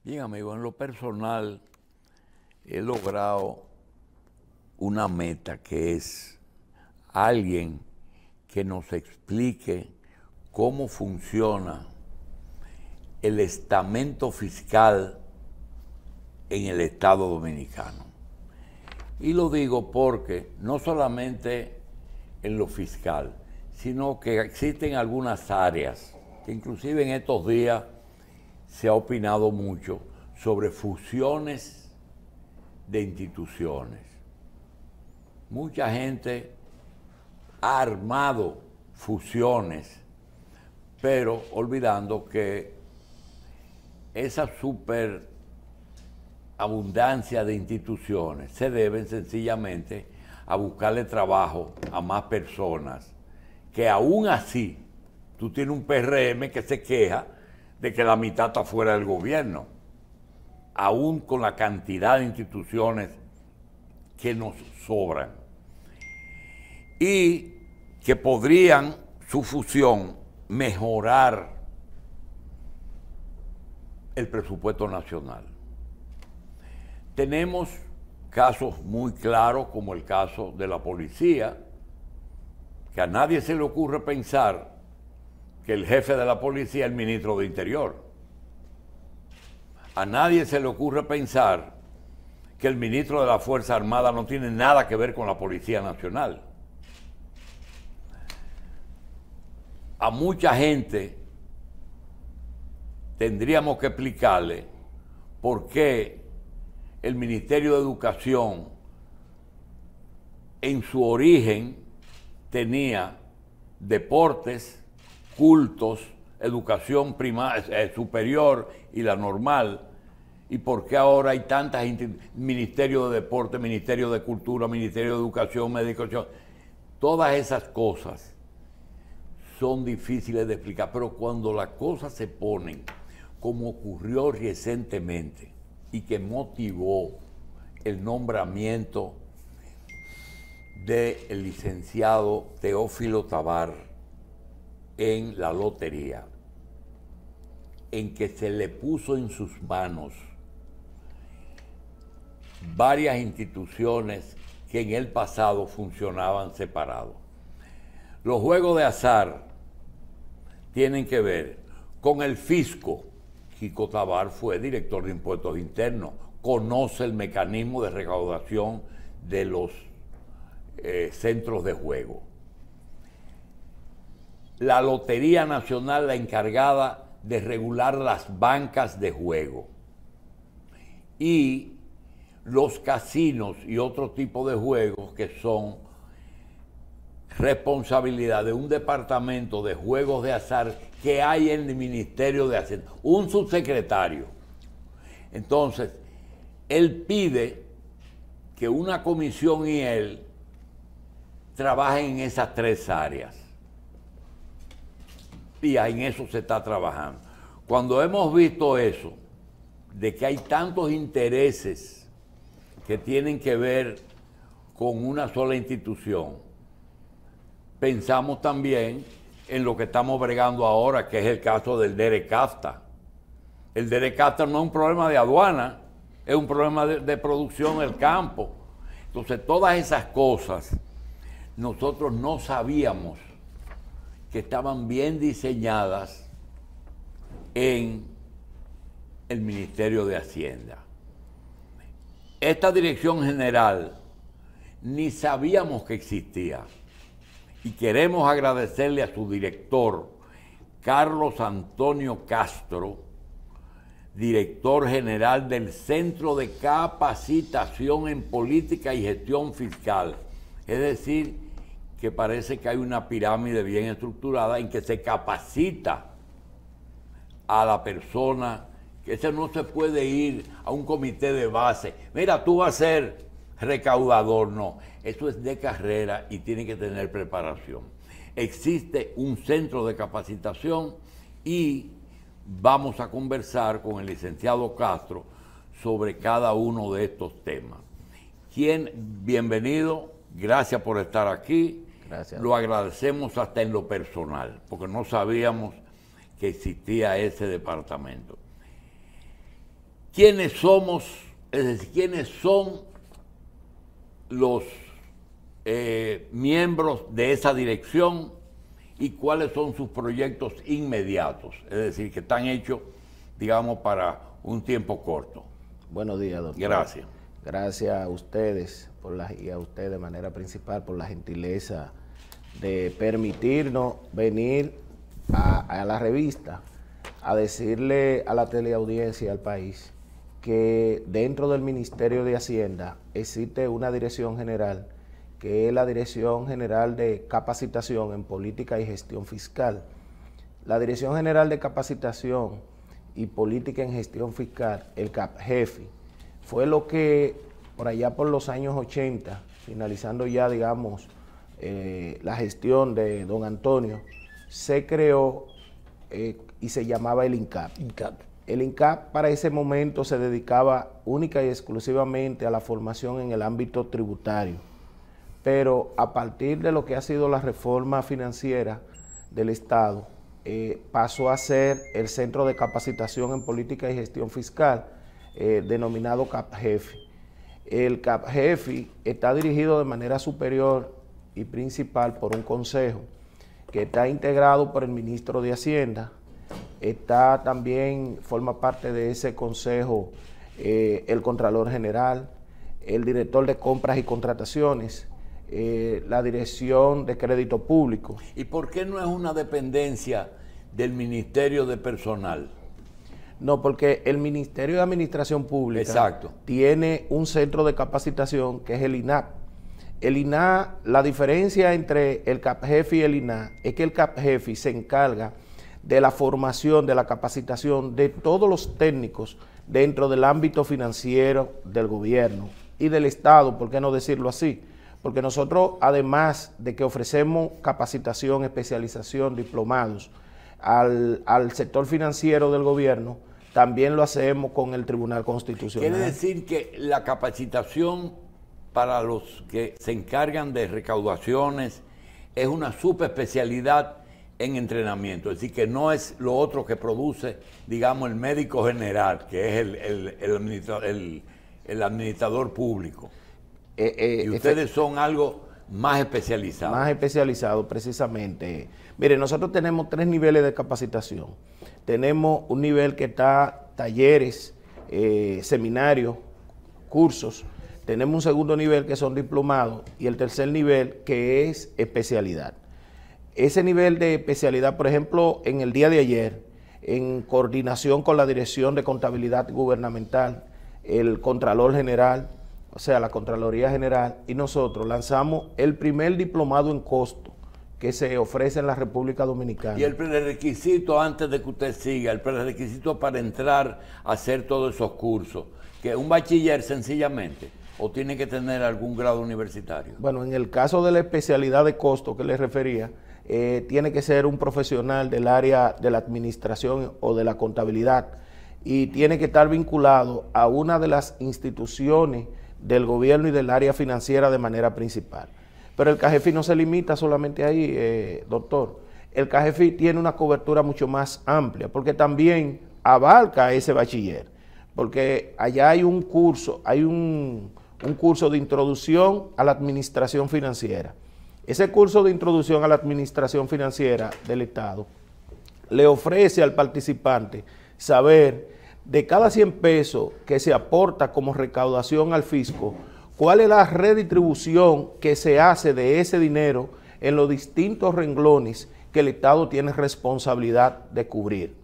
Bien, amigo, en lo personal he logrado una meta que es alguien que nos explique cómo funciona el estamento fiscal en el Estado Dominicano. Y lo digo porque no solamente en lo fiscal, sino que existen algunas áreas que inclusive en estos días se ha opinado mucho sobre fusiones de instituciones. Mucha gente ha armado fusiones, pero olvidando que esa superabundancia de instituciones se deben sencillamente a buscarle trabajo a más personas, que aún así tú tienes un PRM que se queja de que la mitad está fuera del gobierno, aún con la cantidad de instituciones que nos sobran, y que podrían, su fusión, mejorar el presupuesto nacional. Tenemos casos muy claros, como el caso de la policía, que a nadie se le ocurre pensar que el jefe de la policía es el ministro de Interior. A nadie se le ocurre pensar que el ministro de la Fuerza Armada no tiene nada que ver con la Policía Nacional. A mucha gente tendríamos que explicarle por qué el Ministerio de Educación en su origen tenía deportes, cultos, educación superior y la normal, y por qué ahora hay tantas Ministerio de Deporte, Ministerio de Cultura, Ministerio de Educación, Medicación. Todas esas cosas son difíciles de explicar, pero cuando las cosas se ponen como ocurrió recientemente y que motivó el nombramiento del licenciado Teófilo Tabar en la lotería, en que se le puso en sus manos varias instituciones que en el pasado funcionaban separados. Los juegos de azar tienen que ver con el fisco. Kiko Tabar fue director de impuestos internos, conoce el mecanismo de recaudación de los centros de juego. La Lotería Nacional, la encargada de regular las bancas de juego, y los casinos y otro tipo de juegos que son responsabilidad de un departamento de juegos de azar que hay en el Ministerio de Hacienda, un subsecretario. Entonces, él pide que una comisión y él trabajen en esas tres áreas. Y en eso se está trabajando. Cuando hemos visto eso, de que hay tantos intereses que tienen que ver con una sola institución, pensamos también en lo que estamos bregando ahora, que es el caso del DERECAFTA. El DERECAFTA no es un problema de aduana, es un problema de producción del campo. Entonces, todas esas cosas nosotros no sabíamos que estaban bien diseñadas en el Ministerio de Hacienda. Esta dirección general ni sabíamos que existía, y queremos agradecerle a su director, Carlos Antonio Castro, director general del Centro de Capacitación en Política y Gestión Fiscal. Es decir, que parece que hay una pirámide bien estructurada en que se capacita a la persona, que ese no se puede ir a un comité de base. Mira, tú vas a ser recaudador, no. Eso es de carrera y tiene que tener preparación. Existe un centro de capacitación y vamos a conversar con el licenciado Castro sobre cada uno de estos temas. Bienvenido, gracias por estar aquí. Gracias. Lo agradecemos hasta en lo personal, porque no sabíamos que existía ese departamento. quiénes somos, es decir, quiénes son los miembros de esa dirección y cuáles son sus proyectos inmediatos, es decir, que están hechos, digamos, para un tiempo corto. Buenos días, doctor. Gracias. Gracias a ustedes y a usted de manera principal por la gentileza de permitirnos venir a la revista a decirle a la teleaudiencia y al país que dentro del Ministerio de Hacienda existe una dirección general que es la Dirección General de Capacitación en Política y Gestión Fiscal. La Dirección General de Capacitación y Política en Gestión Fiscal, el CAPGEFI, fue lo que por allá por los años 80, finalizando ya, digamos, la gestión de don Antonio, se creó y se llamaba el INCAP. El INCAP para ese momento se dedicaba única y exclusivamente a la formación en el ámbito tributario, pero a partir de lo que ha sido la reforma financiera del Estado, pasó a ser el Centro de Capacitación en Política y Gestión Fiscal, denominado CAPGEFI. El CAPGEFI está dirigido de manera superior y principal por un consejo que está integrado por el ministro de Hacienda. Está también, forma parte de ese consejo el Contralor General, el Director de Compras y Contrataciones, la Dirección de Crédito Público. ¿Y por qué no es una dependencia del Ministerio de Personal? No, porque el Ministerio de Administración Pública Exacto. tiene un centro de capacitación que es el INAP. El INAP, la diferencia entre el CAPGEFI y el INAP es que el CAPGEFI se encarga de la formación, de la capacitación de todos los técnicos dentro del ámbito financiero del gobierno y del Estado, ¿por qué no decirlo así? Porque nosotros, además de que ofrecemos capacitación, especialización, diplomados al sector financiero del gobierno, también lo hacemos con el Tribunal Constitucional. Quiere decir que la capacitación para los que se encargan de recaudaciones es una subespecialidad en entrenamiento, es decir, que no es lo otro que produce, digamos, el médico general, que es el administrador público. Y ustedes son algo más especializado. Más especializado, precisamente. Mire, nosotros tenemos 3 niveles de capacitación. Tenemos un nivel que está talleres, seminarios, cursos. Tenemos un segundo nivel que son diplomados y el tercer nivel que es especialidad. Ese nivel de especialidad, por ejemplo, en el día de ayer, en coordinación con la Dirección de Contabilidad Gubernamental, el Contralor General, o sea, la Contraloría General, y nosotros lanzamos el primer diplomado en costo que se ofrece en la República Dominicana. Y el prerequisito, antes de que usted siga, el prerequisito para entrar a hacer todos esos cursos, que un bachiller sencillamente, o tiene que tener algún grado universitario. Bueno, en el caso de la especialidad de costo que le refería, tiene que ser un profesional del área de la administración o de la contabilidad y tiene que estar vinculado a una de las instituciones del gobierno y del área financiera de manera principal. Pero el CAGEFI no se limita solamente ahí, doctor. El CAGEFI tiene una cobertura mucho más amplia porque también abarca ese bachiller, porque allá hay un curso, un curso de introducción a la administración financiera. Ese curso de introducción a la administración financiera del Estado le ofrece al participante saber de cada 100 pesos que se aporta como recaudación al fisco, cuál es la redistribución que se hace de ese dinero en los distintos renglones que el Estado tiene responsabilidad de cubrir.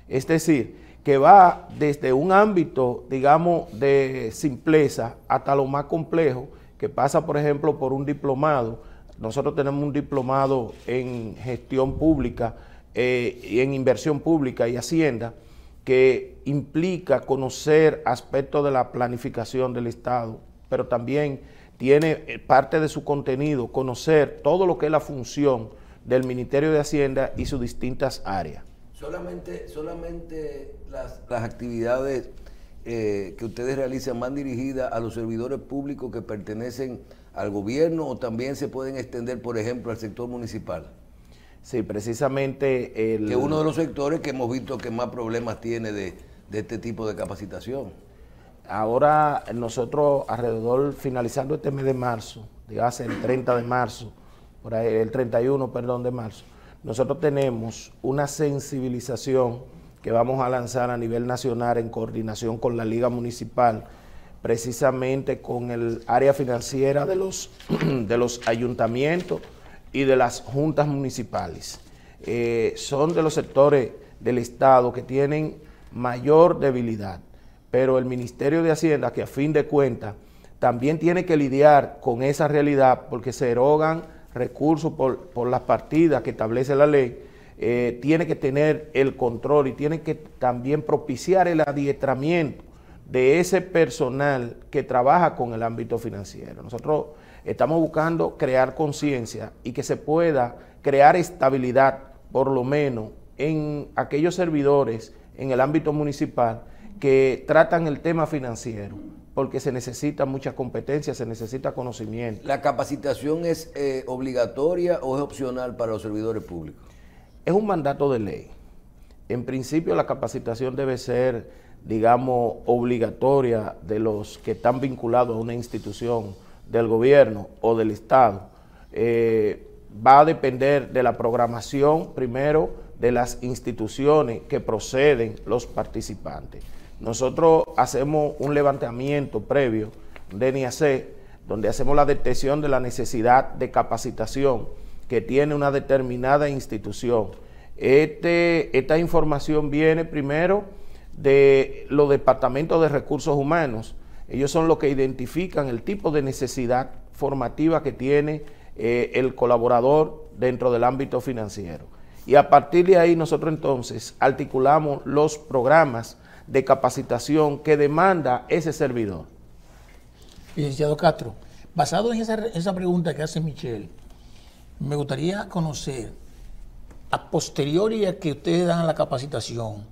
Es decir, que va desde un ámbito, digamos, de simpleza hasta lo más complejo, que pasa, por ejemplo, por un diplomado. Nosotros tenemos un diplomado en gestión pública y en inversión pública y hacienda, que implica conocer aspectos de la planificación del Estado, pero también tiene parte de su contenido, conocer todo lo que es la función del Ministerio de Hacienda y sus distintas áreas. Solamente las actividades que ustedes realizan van dirigidas a los servidores públicos que pertenecen al gobierno o también se pueden extender, por ejemplo, al sector municipal. Sí, precisamente que es uno de los sectores que hemos visto que más problemas tiene de este tipo de capacitación. Ahora nosotros alrededor, finalizando este mes de marzo, digamos el 30 de marzo, por ahí, el 31, perdón, de marzo, nosotros tenemos una sensibilización que vamos a lanzar a nivel nacional en coordinación con la Liga Municipal, precisamente con el área financiera de los ayuntamientos y de las juntas municipales. Son de los sectores del Estado que tienen mayor debilidad, pero el Ministerio de Hacienda, que a fin de cuentas también tiene que lidiar con esa realidad porque se erogan recursos por las partidas que establece la ley, tiene que tener el control y tiene que también propiciar el adiestramiento de ese personal que trabaja con el ámbito financiero. Nosotros estamos buscando crear conciencia y que se pueda crear estabilidad, por lo menos en aquellos servidores en el ámbito municipal que tratan el tema financiero, porque se necesita mucha competencia, se necesita conocimiento. ¿La capacitación es obligatoria o es opcional para los servidores públicos? Es un mandato de ley. En principio la capacitación debe ser, digamos, obligatoria de los que están vinculados a una institución del gobierno o del Estado. Va a depender de la programación, primero, de las instituciones que proceden los participantes. Nosotros hacemos un levantamiento previo de NIAC, donde hacemos la detección de la necesidad de capacitación que tiene una determinada institución. Esta información viene primero de los departamentos de recursos humanos. Ellos son los que identifican el tipo de necesidad formativa que tiene el colaborador dentro del ámbito financiero. Y a partir de ahí nosotros entonces articulamos los programas de capacitación que demanda ese servidor. Licenciado Castro, basado en esa pregunta que hace Michelle, me gustaría conocer, a posteriori a que ustedes dan la capacitación,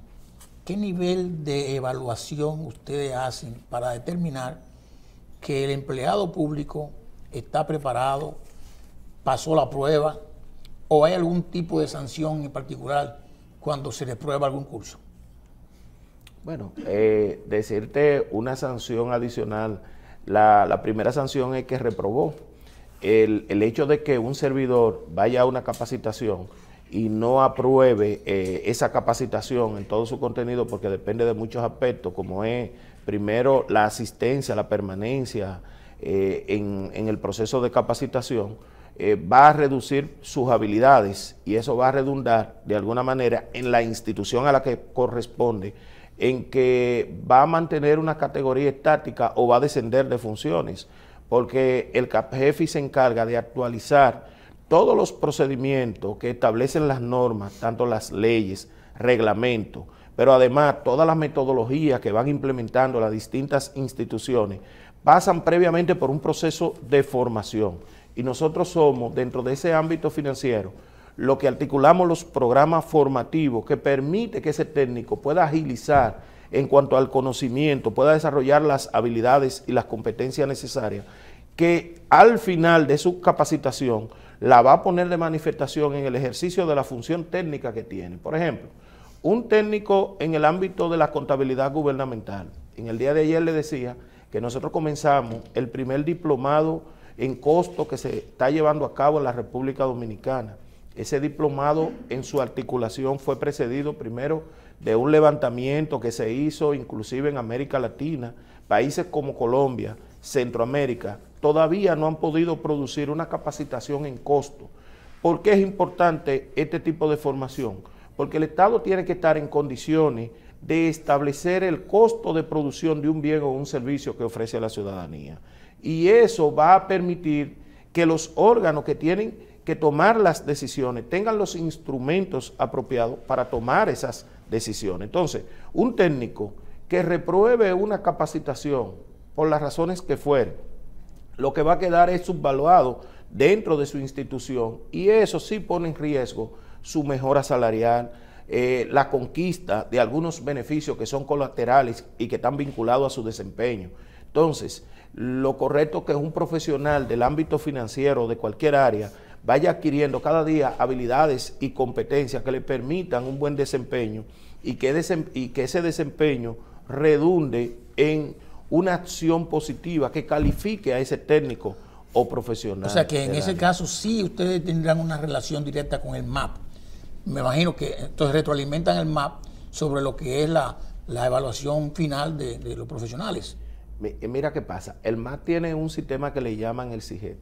¿qué nivel de evaluación ustedes hacen para determinar que el empleado público está preparado, pasó la prueba, o hay algún tipo de sanción en particular cuando se le prueba algún curso? Bueno, decirte una sanción adicional, la primera sanción es que reprobó. El hecho de que un servidor vaya a una capacitación y no apruebe esa capacitación en todo su contenido, porque depende de muchos aspectos, como es primero la asistencia, la permanencia en el proceso de capacitación, va a reducir sus habilidades y eso va a redundar de alguna manera en la institución a la que corresponde, en que va a mantener una categoría estática o va a descender de funciones, porque el CAPJEFI se encarga de actualizar todos los procedimientos que establecen las normas, tanto las leyes, reglamentos, pero además todas las metodologías que van implementando las distintas instituciones pasan previamente por un proceso de formación. Y nosotros somos, dentro de ese ámbito financiero, lo que articulamos los programas formativos que permite que ese técnico pueda agilizar en cuanto al conocimiento, pueda desarrollar las habilidades y las competencias necesarias, que al final de su capacitación la va a poner de manifestación en el ejercicio de la función técnica que tiene. Por ejemplo, un técnico en el ámbito de la contabilidad gubernamental. En el día de ayer le decía que nosotros comenzamos el primer diplomado en costo que se está llevando a cabo en la República Dominicana. Ese diplomado en su articulación fue precedido primero de un levantamiento que se hizo inclusive en América Latina. Países como Colombia, Centroamérica, todavía no han podido producir una capacitación en costo. ¿Por qué es importante este tipo de formación? Porque el Estado tiene que estar en condiciones de establecer el costo de producción de un bien o un servicio que ofrece a la ciudadanía. Y eso va a permitir que los órganos que tienen que tomar las decisiones tengan los instrumentos apropiados para tomar esas decisiones. Entonces, un técnico que repruebe una capacitación por las razones que fueren, lo que va a quedar es subvaluado dentro de su institución y eso sí pone en riesgo su mejora salarial, la conquista de algunos beneficios que son colaterales y que están vinculados a su desempeño. Entonces, lo correcto es que un profesional del ámbito financiero de cualquier área vaya adquiriendo cada día habilidades y competencias que le permitan un buen desempeño y que ese desempeño redunde en una acción positiva que califique a ese técnico o profesional. O sea que en ese caso sí ustedes tendrán una relación directa con el MAP. Me imagino que entonces retroalimentan el MAP sobre lo que es la evaluación final de los profesionales. Mira qué pasa, el MAP tiene un sistema que le llaman el CIGET.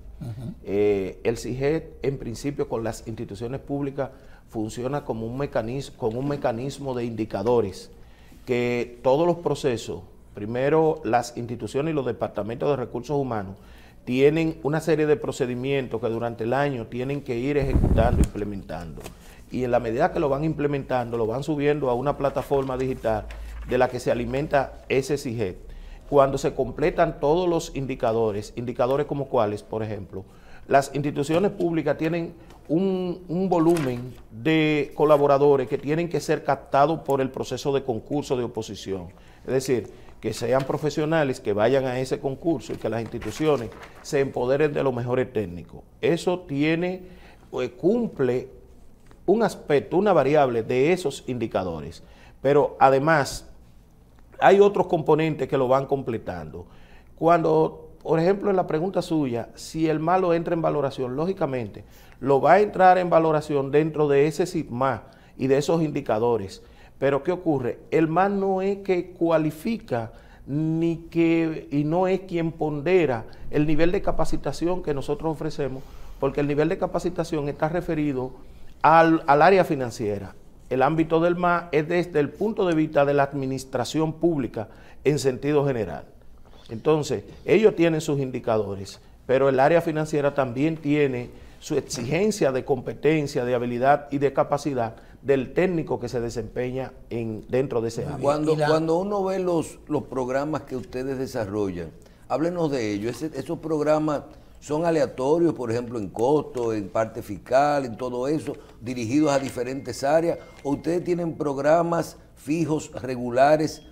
El CIGET, en principio, con las instituciones públicas funciona como un mecanismo de indicadores que todos los procesos, primero las instituciones y los departamentos de recursos humanos, tienen una serie de procedimientos que durante el año tienen que ir ejecutando, implementando. Y en la medida que lo van implementando, lo van subiendo a una plataforma digital de la que se alimenta ese CIGET. Cuando se completan todos los indicadores como cuáles, por ejemplo, las instituciones públicas tienen un volumen de colaboradores que tienen que ser captados por el proceso de concurso de oposición. Es decir, que sean profesionales que vayan a ese concurso y que las instituciones se empoderen de los mejores técnicos. Eso cumple un aspecto, una variable de esos indicadores. Pero además, hay otros componentes que lo van completando. Cuando, por ejemplo, en la pregunta suya, si el malo entra en valoración, lógicamente, lo va a entrar en valoración dentro de ese SIGMA y de esos indicadores. Pero ¿qué ocurre? El MAP no es que cualifica y no es quien pondera el nivel de capacitación que nosotros ofrecemos, porque el nivel de capacitación está referido al área financiera. El ámbito del MAP es desde el punto de vista de la administración pública en sentido general. Entonces, ellos tienen sus indicadores, pero el área financiera también tiene su exigencia de competencia, de habilidad y de capacidad del técnico que se desempeña dentro de ese ámbito. Cuando uno ve los programas que ustedes desarrollan, háblenos de ellos. Esos programas son aleatorios, por ejemplo, en costo, en parte fiscal, en todo eso, dirigidos a diferentes áreas, o ustedes tienen programas fijos, regulares,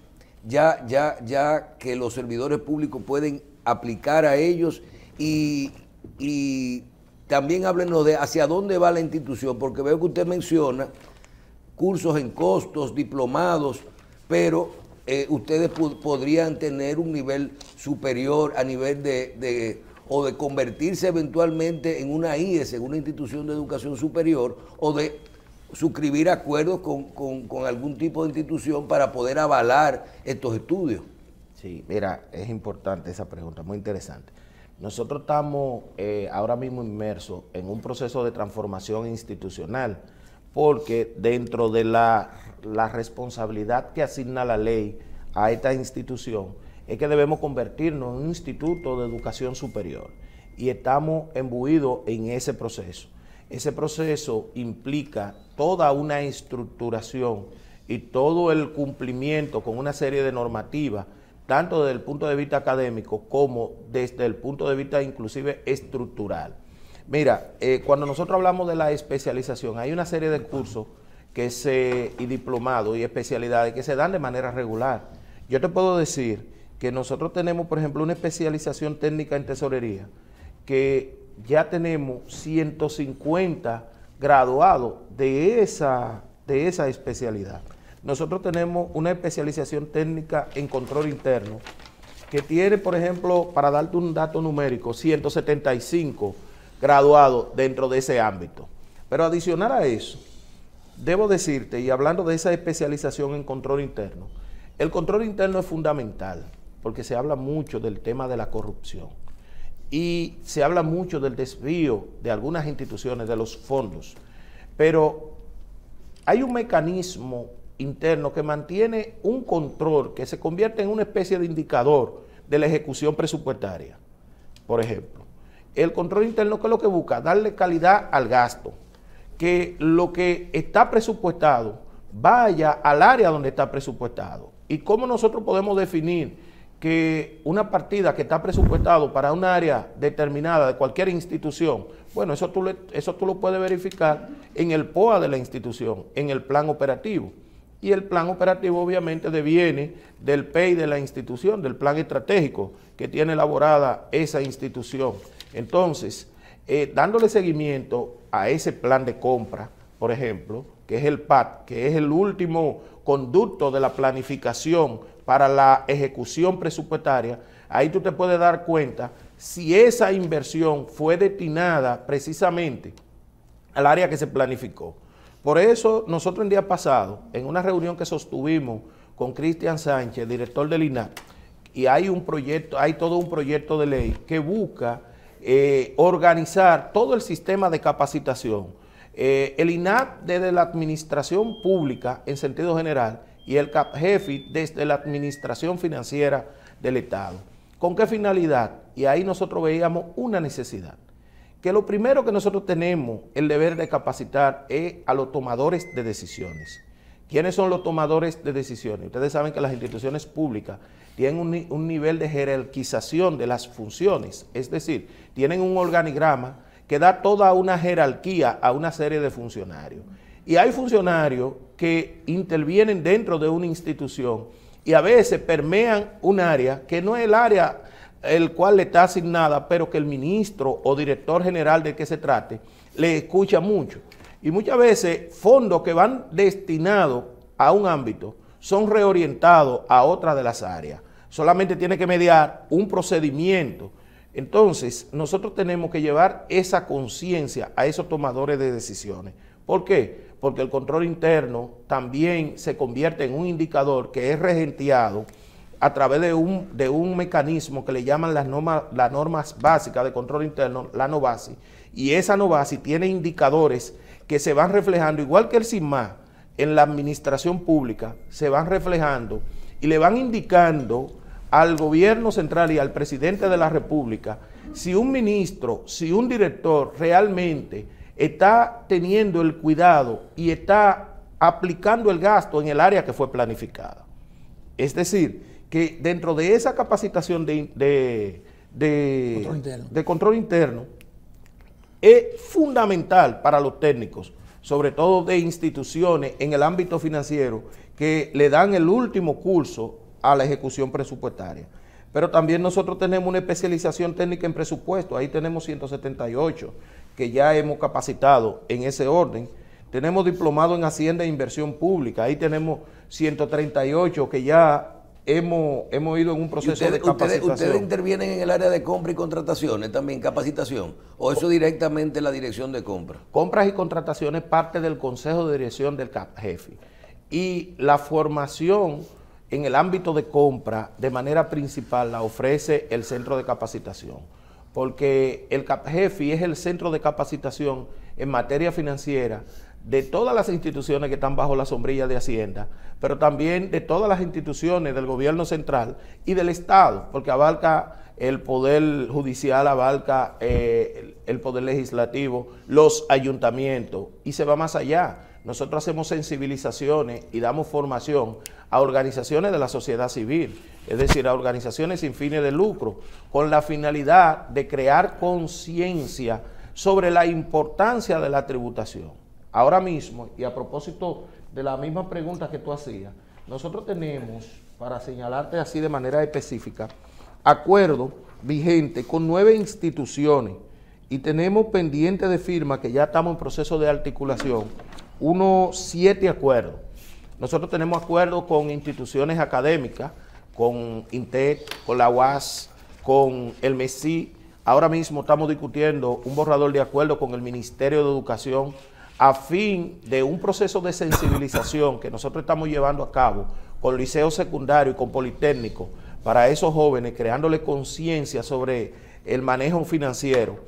ya que los servidores públicos pueden aplicar a ellos, y también háblenos de hacia dónde va la institución, porque veo que usted menciona cursos en costos, diplomados, pero ustedes podrían tener un nivel superior a nivel de convertirse eventualmente en una IES, en una institución de educación superior, o de suscribir acuerdos con algún tipo de institución para poder avalar estos estudios. Sí, mira, es importante esa pregunta, muy interesante. Nosotros estamos ahora mismo inmersos en un proceso de transformación institucional, porque dentro de la responsabilidad que asigna la ley a esta institución, es que debemos convertirnos en un instituto de educación superior, y estamos imbuidos en ese proceso. Ese proceso implica toda una estructuración y todo el cumplimiento con una serie de normativas, tanto desde el punto de vista académico como desde el punto de vista inclusive estructural. Mira, cuando nosotros hablamos de la especialización, hay una serie de cursos y diplomados y especialidades que se dan de manera regular. Yo te puedo decir que nosotros tenemos, por ejemplo, una especialización técnica en tesorería, que ya tenemos 150 graduados de esa especialidad. Nosotros tenemos una especialización técnica en control interno, que tiene, por ejemplo, para darte un dato numérico, 175 graduados dentro de ese ámbito. Pero adicional a eso, debo decirte, y hablando de esa especialización en control interno, el control interno es fundamental, porque se habla mucho del tema de la corrupción y se habla mucho del desvío de algunas instituciones, de los fondos, pero hay un mecanismo interno que mantiene un control que se convierte en una especie de indicador de la ejecución presupuestaria. Por ejemplo, el control interno, ¿qué es lo que busca? Darle calidad al gasto, que lo que está presupuestado vaya al área donde está presupuestado. ¿Y cómo nosotros podemos definir que una partida que está presupuestado para un área determinada de cualquier institución? Bueno, eso tú lo puedes verificar en el POA de la institución, en el plan operativo. Y el plan operativo obviamente deviene del PEI de la institución, del plan estratégico que tiene elaborada esa institución. Entonces, dándole seguimiento a ese plan de compra, por ejemplo, que es el PAT, que es el último conducto de la planificación para la ejecución presupuestaria, ahí tú te puedes dar cuenta si esa inversión fue destinada precisamente al área que se planificó. Por eso nosotros el día pasado, en una reunión que sostuvimos con Cristian Sánchez, director del INAP, y hay todo un proyecto de ley que busca organizar todo el sistema de capacitación. El INAP desde la administración pública en sentido general y el CAPGEFI desde la administración financiera del Estado. ¿Con qué finalidad? Y ahí nosotros veíamos una necesidad. Que lo primero que nosotros tenemos el deber de capacitar es a los tomadores de decisiones. ¿Quiénes son los tomadores de decisiones? Ustedes saben que las instituciones públicas tienen un nivel de jerarquización de las funciones, es decir, tienen un organigrama que da toda una jerarquía a una serie de funcionarios. Y hay funcionarios que intervienen dentro de una institución y a veces permean un área que no es el área el cual le está asignada, pero que el ministro o director general del que se trate le escucha mucho. Y muchas veces fondos que van destinados a un ámbito son reorientados a otra de las áreas. Solamente tiene que mediar un procedimiento. Entonces, nosotros tenemos que llevar esa conciencia a esos tomadores de decisiones. ¿Por qué? Porque el control interno también se convierte en un indicador que es regenteado a través de un mecanismo que le llaman las normas básicas de control interno, la NOBASI, y esa NOBASI tiene indicadores que se van reflejando, igual que el SINMA, en la administración pública, se van reflejando y le van indicando al gobierno central y al presidente de la República si un ministro, si un director realmente está teniendo el cuidado y está aplicando el gasto en el área que fue planificada. Es decir, que dentro de esa capacitación de control interno es fundamental para los técnicos, sobre todo de instituciones en el ámbito financiero, que le dan el último curso a la ejecución presupuestaria. Pero también nosotros tenemos una especialización técnica en presupuesto, ahí tenemos 178 que ya hemos capacitado en ese orden. Tenemos diplomado en Hacienda e Inversión Pública, ahí tenemos 138 que ya hemos ido en un proceso de capacitación. ¿Ustedes intervienen en el área de compra y contrataciones también, capacitación? ¿O eso directamente la dirección de compra? Compras y contrataciones parte del Consejo de Dirección del CAPGEFI. Y la formación en el ámbito de compra de manera principal la ofrece el Centro de Capacitación. Porque el CAPGEFI es el centro de capacitación en materia financiera de todas las instituciones que están bajo la sombrilla de Hacienda, pero también de todas las instituciones del gobierno central y del Estado, porque abarca el poder judicial, abarca el poder legislativo, los ayuntamientos, y se va más allá. Nosotros hacemos sensibilizaciones y damos formación a organizaciones de la sociedad civil, es decir, a organizaciones sin fines de lucro, con la finalidad de crear conciencia sobre la importancia de la tributación. Ahora mismo, y a propósito de la misma pregunta que tú hacías, nosotros tenemos, para señalarte así de manera específica, acuerdo vigente con 9 instituciones y tenemos pendiente de firma, que ya estamos en proceso de articulación, unos 7 acuerdos. Nosotros tenemos acuerdos con instituciones académicas, con INTEC, con la UAS, con el MESI. Ahora mismo estamos discutiendo un borrador de acuerdo con el Ministerio de Educación a fin de un proceso de sensibilización que nosotros estamos llevando a cabo con liceo secundario y con politécnico para esos jóvenes, creándole conciencia sobre el manejo financiero.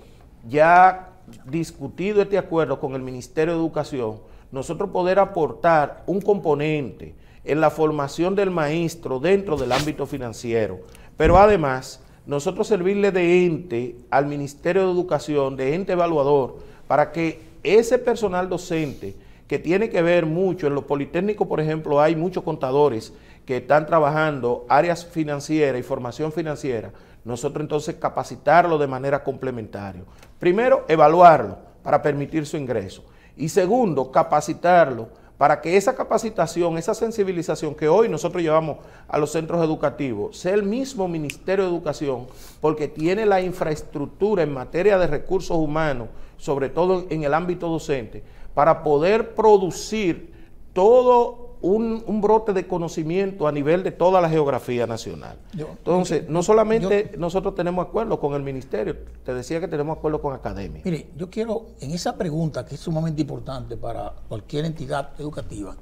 Ya discutido este acuerdo con el Ministerio de Educación, nosotros poder aportar un componente en la formación del maestro dentro del ámbito financiero, pero además nosotros servirle de ente al Ministerio de Educación, de ente evaluador, para que ese personal docente que tiene que ver mucho, en los politécnicos, por ejemplo, hay muchos contadores que están trabajando áreas financieras y formación financiera, nosotros entonces capacitarlo de manera complementaria. Primero, evaluarlo para permitir su ingreso. Y segundo, capacitarlo para que esa capacitación, esa sensibilización que hoy nosotros llevamos a los centros educativos, sea el mismo Ministerio de Educación, porque tiene la infraestructura en materia de recursos humanos, sobre todo en el ámbito docente, para poder producir todo un brote de conocimiento a nivel de toda la geografía nacional. Entonces, no solamente nosotros tenemos acuerdos con el ministerio, te decía que tenemos acuerdos con academia. Mire, yo quiero, en esa pregunta que es sumamente importante para cualquier entidad educativa,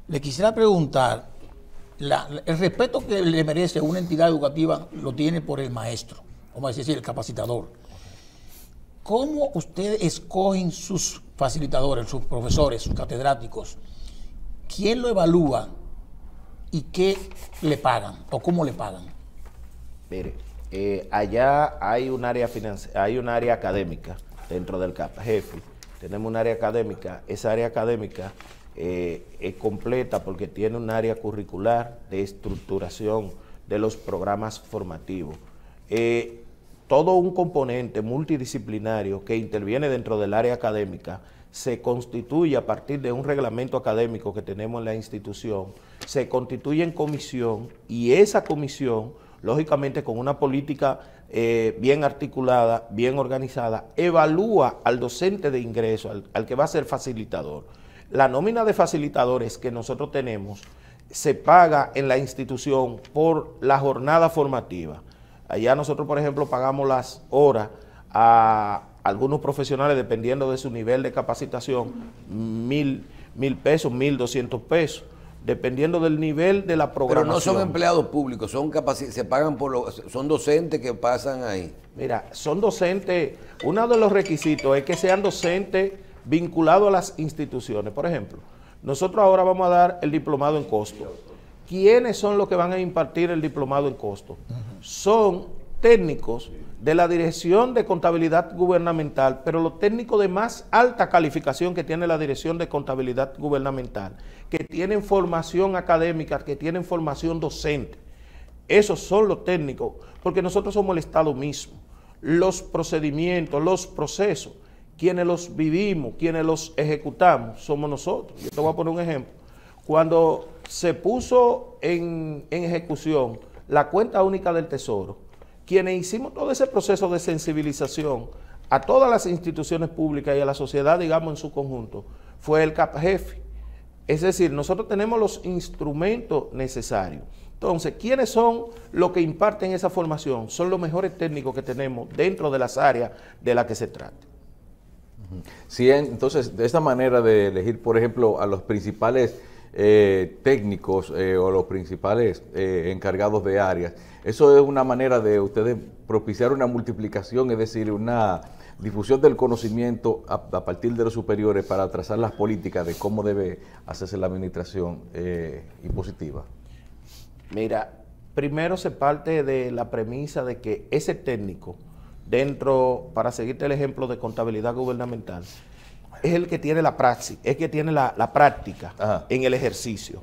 le quisiera preguntar, el respeto que le merece una entidad educativa lo tiene por el maestro, vamos a decir, el capacitador. ¿Cómo ustedes escogen sus facilitadores, sus profesores, sus catedráticos? ¿Quién lo evalúa y qué le pagan o cómo le pagan? Mire, allá hay un área hay un área académica dentro del CAPGEFI. Tenemos un área académica. Esa área académica es completa porque tiene un área curricular de estructuración de los programas formativos. Todo un componente multidisciplinario que interviene dentro del área académica se constituye a partir de un reglamento académico que tenemos en la institución, se constituye en comisión y esa comisión, lógicamente con una política bien articulada, bien organizada, evalúa al docente de ingreso, al que va a ser facilitador. La nómina de facilitadores que nosotros tenemos se paga en la institución por la jornada formativa. Allá nosotros, por ejemplo, pagamos las horas a algunos profesionales, dependiendo de su nivel de capacitación, 1,000 pesos, 1,200 pesos, dependiendo del nivel de la programación. Pero no son empleados públicos, se pagan son docentes que pasan ahí. Mira, son docentes, uno de los requisitos es que sean docentes vinculados a las instituciones. Por ejemplo, nosotros ahora vamos a dar el diplomado en costo. ¿Quiénes son los que van a impartir el diplomado en costo? Son técnicos de la Dirección de Contabilidad Gubernamental, pero los técnicos de más alta calificación que tiene la Dirección de Contabilidad Gubernamental, que tienen formación académica, que tienen formación docente. Esos son los técnicos, porque nosotros somos el Estado mismo. Los procedimientos, los procesos, quienes los vivimos, quienes los ejecutamos, somos nosotros. Yo te voy a poner un ejemplo. Cuando se puso en ejecución la cuenta única del Tesoro, quienes hicimos todo ese proceso de sensibilización a todas las instituciones públicas y a la sociedad, digamos, en su conjunto, fue el CAPGEFI. Es decir, nosotros tenemos los instrumentos necesarios. Entonces, ¿quiénes son los que imparten esa formación? Son los mejores técnicos que tenemos dentro de las áreas de las que se trate. Sí, entonces, de esta manera de elegir, por ejemplo, a los principales técnicos o los principales encargados de áreas, eso es una manera de ustedes propiciar una multiplicación, es decir, una difusión del conocimiento a partir de los superiores para trazar las políticas de cómo debe hacerse la administración impositiva. Mira, primero se parte de la premisa de que ese técnico, para seguirte el ejemplo de contabilidad gubernamental, es el que tiene la praxis, es el que tiene la práctica en el ejercicio.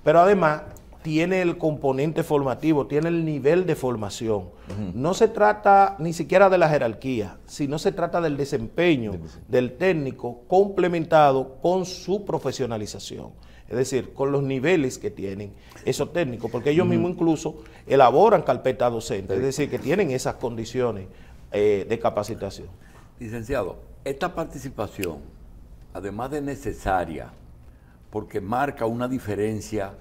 Pero además tiene el componente formativo, tiene el nivel de formación. No se trata ni siquiera de la jerarquía, sino se trata del desempeño del técnico complementado con su profesionalización. Es decir, con los niveles que tienen esos técnicos, porque ellos mismos incluso elaboran carpetas docentes, es decir, que tienen esas condiciones de capacitación. Licenciado, esta participación, además de necesaria, porque marca una diferencia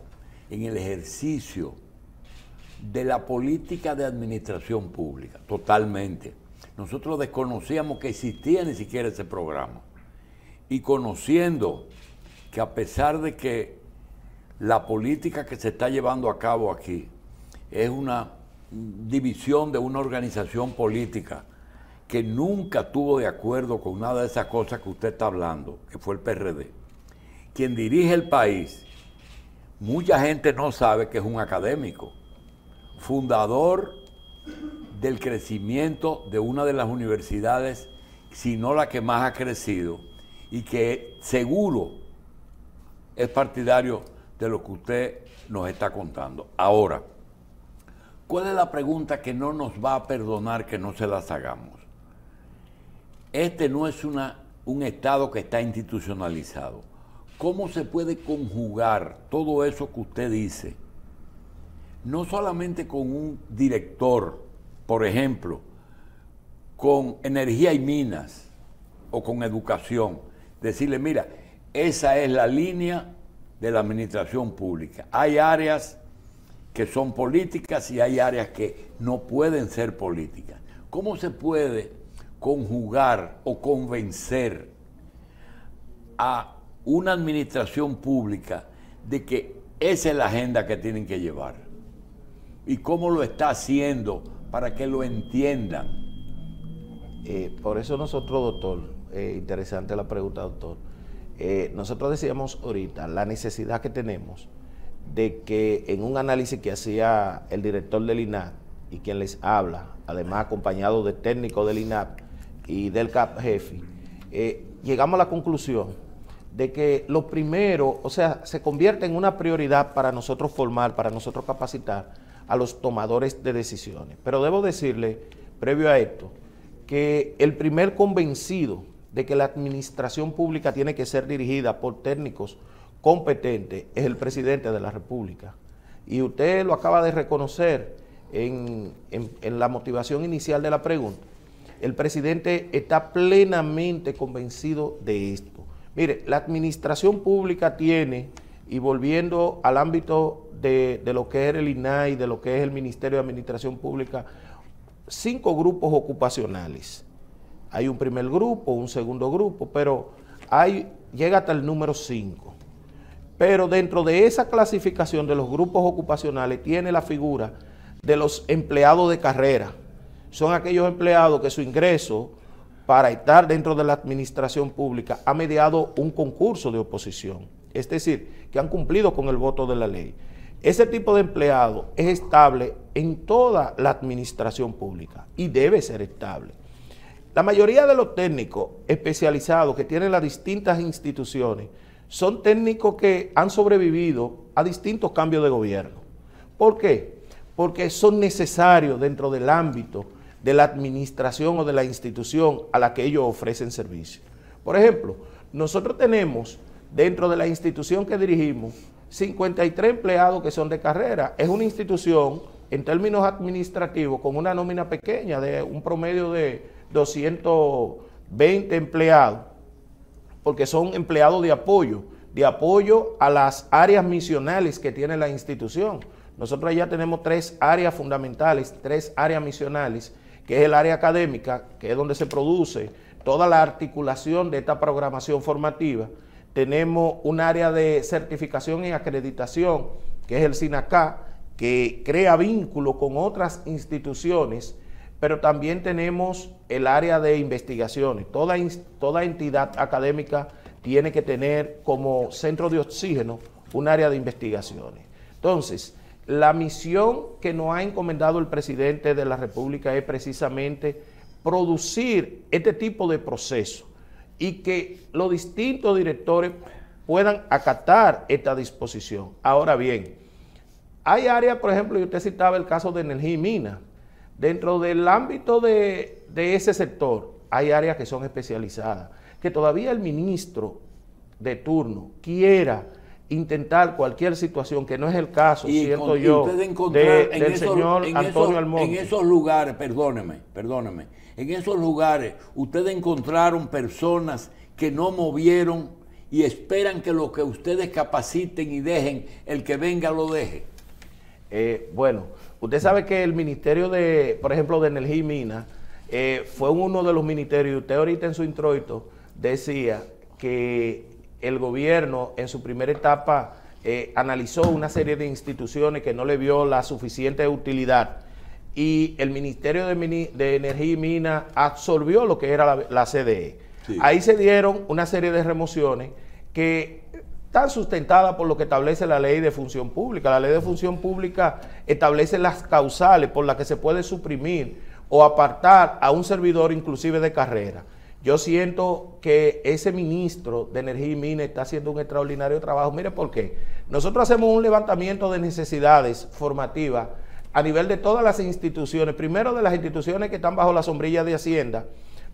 en el ejercicio de la política de administración pública, totalmente. Nosotros desconocíamos que existía ni siquiera ese programa. Y conociendo que a pesar de que la política que se está llevando a cabo aquí es una división de una organización política que nunca tuvo de acuerdo con nada de esas cosas que usted está hablando, que fue el PRD, quien dirige el país, mucha gente no sabe que es un académico, fundador del crecimiento de una de las universidades, si no la que más ha crecido, y que seguro es partidario de lo que usted nos está contando. Ahora, ¿cuál es la pregunta que no nos va a perdonar que no se las hagamos? Este no es un Estado que está institucionalizado. ¿Cómo se puede conjugar todo eso que usted dice? No solamente con un director, por ejemplo, con energía y minas o con educación, decirle, mira, esa es la línea de la administración pública. Hay áreas que son políticas y hay áreas que no pueden ser políticas. ¿Cómo se puede conjugar o convencer a una administración pública de que esa es la agenda que tienen que llevar? ¿Y cómo lo está haciendo para que lo entiendan? Por eso nosotros, doctor, interesante la pregunta, doctor, nosotros decíamos ahorita la necesidad que tenemos de que en un análisis que hacía el director del INAP y quien les habla, además acompañado de técnicos del INAP y del CAP jefe, llegamos a la conclusión de que lo primero, o sea, se convierte en una prioridad para nosotros formar, para nosotros capacitar a los tomadores de decisiones. Pero debo decirle, previo a esto, que el primer convencido de que la administración pública tiene que ser dirigida por técnicos competentes es el presidente de la República. Y usted lo acaba de reconocer en la motivación inicial de la pregunta. El presidente está plenamente convencido de esto. Mire, la administración pública tiene, y volviendo al ámbito de lo que es el INAI, de lo que es el Ministerio de Administración Pública, 5 grupos ocupacionales. Hay un primer grupo, un segundo grupo, pero llega hasta el número 5. Pero dentro de esa clasificación de los grupos ocupacionales tiene la figura de los empleados de carrera. Son aquellos empleados que su ingreso para estar dentro de la administración pública ha mediado un concurso de oposición. Es decir, que han cumplido con el voto de la ley. Ese tipo de empleado es estable en toda la administración pública y debe ser estable. La mayoría de los técnicos especializados que tienen las distintas instituciones son técnicos que han sobrevivido a distintos cambios de gobierno. ¿Por qué? Porque son necesarios dentro del ámbito de la administración o de la institución a la que ellos ofrecen servicio. Por ejemplo, nosotros tenemos dentro de la institución que dirigimos 53 empleados que son de carrera. Es una institución en términos administrativos con una nómina pequeña de un promedio de 220 empleados, porque son empleados de apoyo a las áreas misionales que tiene la institución. Nosotros ya tenemos 3 áreas fundamentales, 3 áreas misionales, que es el área académica, que es donde se produce toda la articulación de esta programación formativa. Tenemos un área de certificación y acreditación, que es el SINACA, que crea vínculo con otras instituciones, pero también tenemos el área de investigaciones. Toda entidad académica tiene que tener como centro de oxígeno un área de investigaciones. Entonces, la misión que nos ha encomendado el presidente de la República es precisamente producir este tipo de procesos y que los distintos directores puedan acatar esta disposición. Ahora bien, hay áreas, por ejemplo, y usted citaba el caso de energía y minas. Dentro del ámbito de ese sector hay áreas que son especializadas, que todavía el ministro de turno quiera intentar cualquier situación, que no es el caso, siento yo, del señor Antonio Almonte. En esos lugares, perdóneme, en esos lugares ustedes encontraron personas que no movieron y esperan que lo que ustedes capaciten y dejen, el que venga lo deje. Bueno, usted sabe que el Ministerio de, por ejemplo, de Energía y Minas, fue uno de los ministerios, y usted ahorita en su introito decía que el gobierno en su primera etapa analizó una serie de instituciones que no le vio la suficiente utilidad y el Ministerio de Energía y Minas absorbió lo que era la CDE. Sí. Ahí se dieron una serie de remociones que están sustentadas por lo que establece la Ley de Función Pública. La Ley de Función Pública establece las causales por las que se puede suprimir o apartar a un servidor inclusive de carrera. Yo siento que ese ministro de Energía y Minas está haciendo un extraordinario trabajo. Mire por qué. Nosotros hacemos un levantamiento de necesidades formativas a nivel de todas las instituciones, primero de las instituciones que están bajo la sombrilla de Hacienda.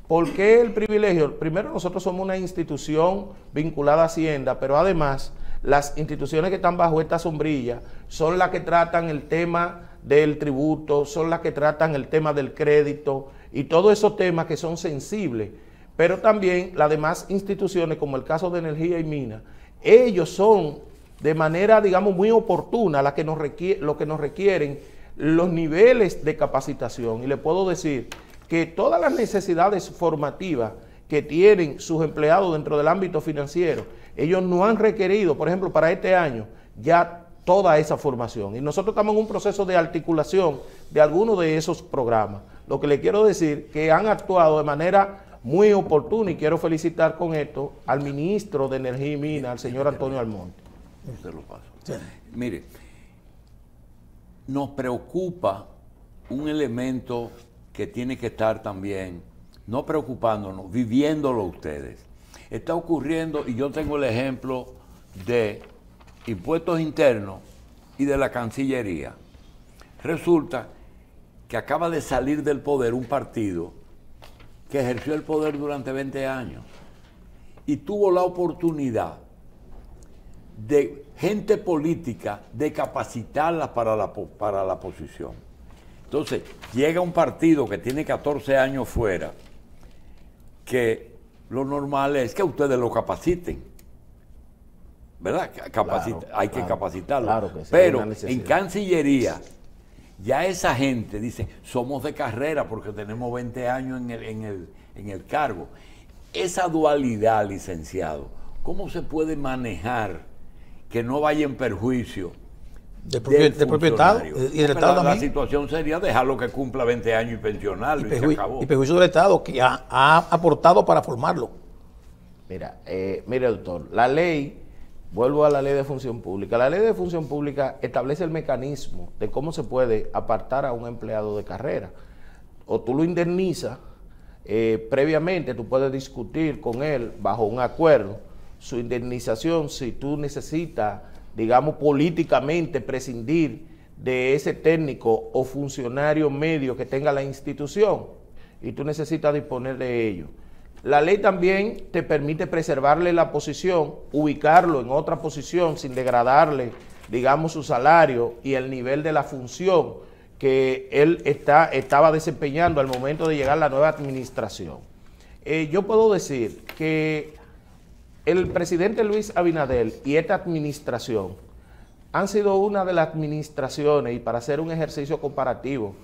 ¿Por qué el privilegio? Primero, nosotros somos una institución vinculada a Hacienda, pero además las instituciones que están bajo esta sombrilla son las que tratan el tema del tributo, son las que tratan el tema del crédito y todos esos temas que son sensibles. pero también las demás instituciones, como el caso de Energía y Minas, ellos son de manera, digamos, muy oportuna lo que nos requieren los niveles de capacitación. Y le puedo decir que todas las necesidades formativas que tienen sus empleados dentro del ámbito financiero, ellos no han requerido, por ejemplo, para este año, ya toda esa formación. Y nosotros estamos en un proceso de articulación de algunos de esos programas. Lo que le quiero decir que han actuado de manera muy oportuna, y quiero felicitar con esto al ministro de Energía y Minas, al señor Antonio Almonte. Se lo paso. Sí. Mire, nos preocupa un elemento que tiene que estar también, no preocupándonos, viviéndolo ustedes. Está ocurriendo, y yo tengo el ejemplo de impuestos internos y de la Cancillería. Resulta que acaba de salir del poder un partido que ejerció el poder durante 20 años y tuvo la oportunidad de gente política de capacitarla para la posición. Entonces, llega un partido que tiene 14 años fuera, que lo normal es que ustedes lo capaciten, ¿verdad? Hay que capacitarlo. Claro que sí, pero en Cancillería, ya esa gente dice, somos de carrera porque tenemos 20 años en el cargo. Esa dualidad, licenciado, ¿cómo se puede manejar que no vaya en perjuicio del propietario y del Estado también? La situación sería dejarlo que cumpla 20 años y pensionarlo y se acabó. Y perjuicio del Estado, que ha aportado para formarlo. Mira, mire, doctor, la ley, vuelvo a la ley de función pública. La ley de función pública establece el mecanismo de cómo se puede apartar a un empleado de carrera. O tú lo indemnizas, previamente tú puedes discutir con él bajo un acuerdo su indemnización si tú necesitas, digamos, políticamente prescindir de ese técnico o funcionario medio que tenga la institución y tú necesitas disponer de ello. La ley también te permite preservarle la posición, ubicarlo en otra posición sin degradarle, digamos, su salario y el nivel de la función que él estaba desempeñando al momento de llegar a la nueva administración. Yo puedo decir que el presidente Luis Abinader y esta administración han sido una de las administraciones, y para hacer un ejercicio comparativo,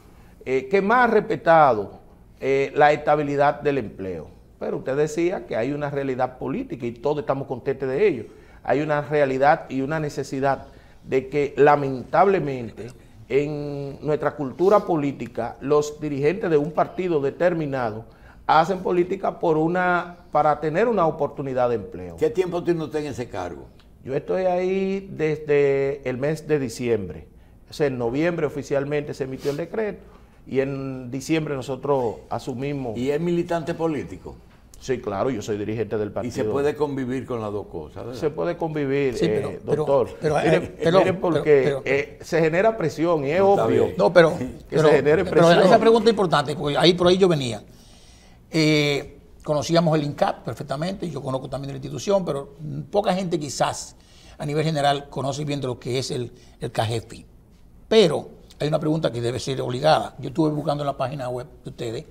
que más ha respetado la estabilidad del empleo. Pero usted decía que hay una realidad política y todos estamos conscientes de ello. Hay una realidad y una necesidad de que lamentablemente en nuestra cultura política los dirigentes de un partido determinado hacen política para tener una oportunidad de empleo. ¿Qué tiempo tiene usted en ese cargo? Yo estoy ahí desde el mes de diciembre. O sea, en noviembre oficialmente se emitió el decreto y en diciembre nosotros asumimos. ¿Y es militante político? Sí, claro, yo soy dirigente del partido. Y se puede convivir con las dos cosas, ¿verdad? Se puede convivir, sí, doctor. Miren porque se genera presión y es obvio que se genere presión. Esa pregunta es importante, porque por ahí yo venía. Conocíamos el INCAP perfectamente, yo conozco también la institución, pero poca gente quizás a nivel general conoce bien de lo que es el CAGEFI. Pero hay una pregunta que debe ser obligada. Yo estuve buscando en la página web de ustedes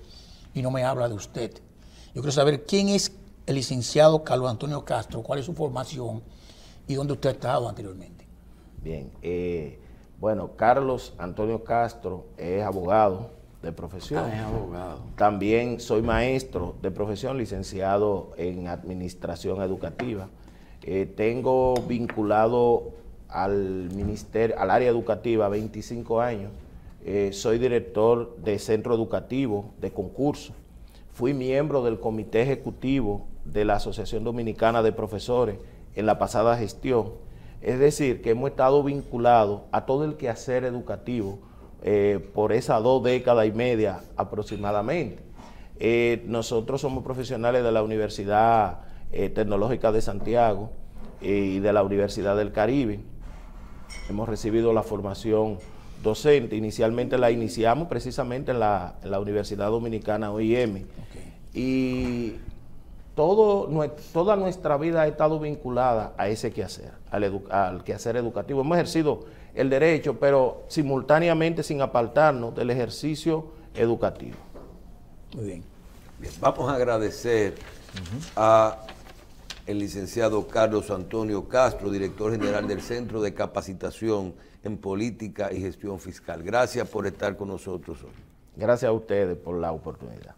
y no me habla de usted. Yo quiero saber quién es el licenciado Carlos Antonio Castro, cuál es su formación y dónde usted ha estado anteriormente. Bien, bueno, Carlos Antonio Castro es abogado de profesión. Es abogado. También soy maestro de profesión, licenciado en administración educativa. Tengo vinculado al área educativa 25 años. Soy director de centro educativo de concurso. Fui miembro del comité ejecutivo de la Asociación Dominicana de Profesores en la pasada gestión. Es decir, que hemos estado vinculados a todo el quehacer educativo por esas 2 décadas y media aproximadamente. Nosotros somos profesionales de la Universidad Tecnológica de Santiago y de la Universidad del Caribe. Hemos recibido la formación docente. Inicialmente la iniciamos precisamente en la Universidad Dominicana OIM. Y toda nuestra vida ha estado vinculada a ese quehacer, al quehacer educativo. Hemos ejercido el derecho, pero simultáneamente sin apartarnos del ejercicio educativo. Muy bien. Bien, vamos a agradecer a el licenciado Carlos Antonio Castro, director general del Centro de Capacitación en Política y Gestión Fiscal. Gracias por estar con nosotros hoy. Gracias a ustedes por la oportunidad.